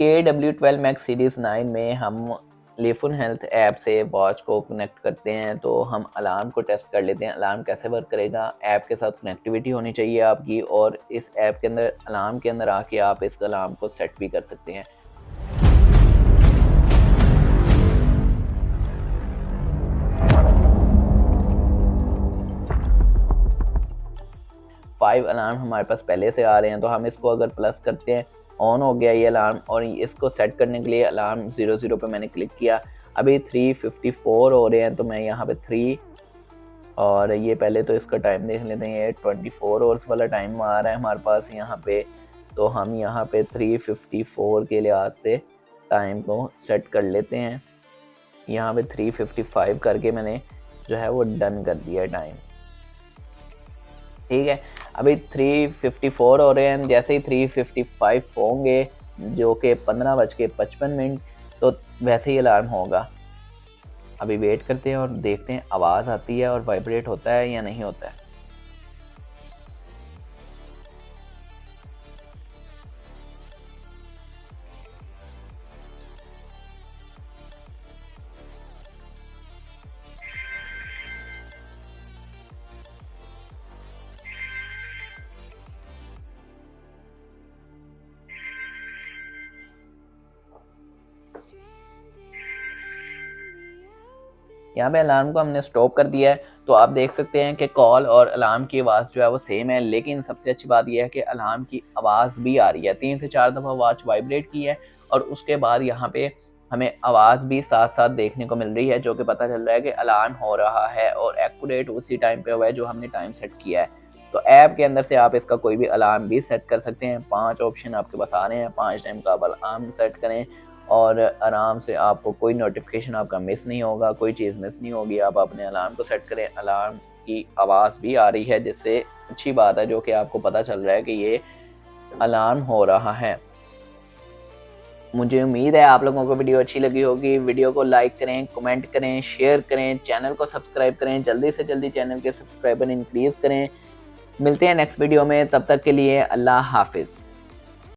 KW12 Max series 9 में हम लिफुन health app से वॉच को कनेक्ट करते हैं, तो हम अलार्म को टेस्ट कर लेते हैं। अलार्म कैसे वर्क करेगा, ऐप के साथ कनेक्टिविटी होनी चाहिए आपकी, और इस ऐप के अंदर अलार्म के अंदर आके आप इस अलार्म को सेट भी कर सकते हैं। फाइव अलार्म हमारे पास पहले से आ रहे हैं, तो हम इसको अगर प्लस करते हैं, ऑन हो गया ये अलार्म। और इसको सेट करने के लिए अलार्म 00 पे मैंने क्लिक किया। अभी 3:54 हो रहे हैं, तो मैं यहाँ पे 3, और ये पहले तो इसका टाइम देख लेते हैं। ये 24 आवर्स वाला टाइम आ रहा है हमारे पास यहाँ पे, तो हम यहाँ पे 3:54 के लिहाज से टाइम को सेट कर लेते हैं। यहाँ पे 3:55 करके मैंने जो है वो डन कर दिया टाइम। ठीक है, अभी 3:54 हो रहे हैं। जैसे ही 3:55 होंगे, जो कि 15:55, तो वैसे ही अलार्म होगा। अभी वेट करते हैं और देखते हैं आवाज़ आती है और वाइब्रेट होता है या नहीं होता है। यहाँ पे अलार्म को हमने स्टॉप कर दिया है, तो आप देख सकते हैं कि कॉल और अलार्म की आवाज़ जो है वो सेम है, लेकिन सबसे अच्छी बात यह है कि अलार्म की आवाज़ भी आ रही है। 3 से 4 दफ़ा वॉच वाइब्रेट की है, और उसके बाद यहाँ पे हमें आवाज़ भी साथ साथ देखने को मिल रही है, जो कि पता चल रहा है कि अलार्म हो रहा है और एक्यूरेट उसी टाइम पे हुआ है जो हमने टाइम सेट किया है। तो ऐप के अंदर से आप इसका कोई भी अलार्म भी सेट कर सकते हैं। 5 ऑप्शन आपके पास आ रहे हैं, 5 टाइम का आप अलार्म सेट करें और आराम से आपको कोई नोटिफिकेशन आपका मिस नहीं होगा, कोई चीज़ मिस नहीं होगी। आप अपने अलार्म को सेट करें, अलार्म की आवाज़ भी आ रही है, जिससे अच्छी बात है, जो कि आपको पता चल रहा है कि ये अलार्म हो रहा है। मुझे उम्मीद है आप लोगों को वीडियो अच्छी लगी होगी। वीडियो को लाइक करें, कमेंट करें, शेयर करें, चैनल को सब्सक्राइब करें, जल्दी से जल्दी चैनल के सब्सक्राइबर इंक्रीज़ करें। मिलते हैं नेक्स्ट वीडियो में, तब तक के लिए अल्लाह हाफिज़।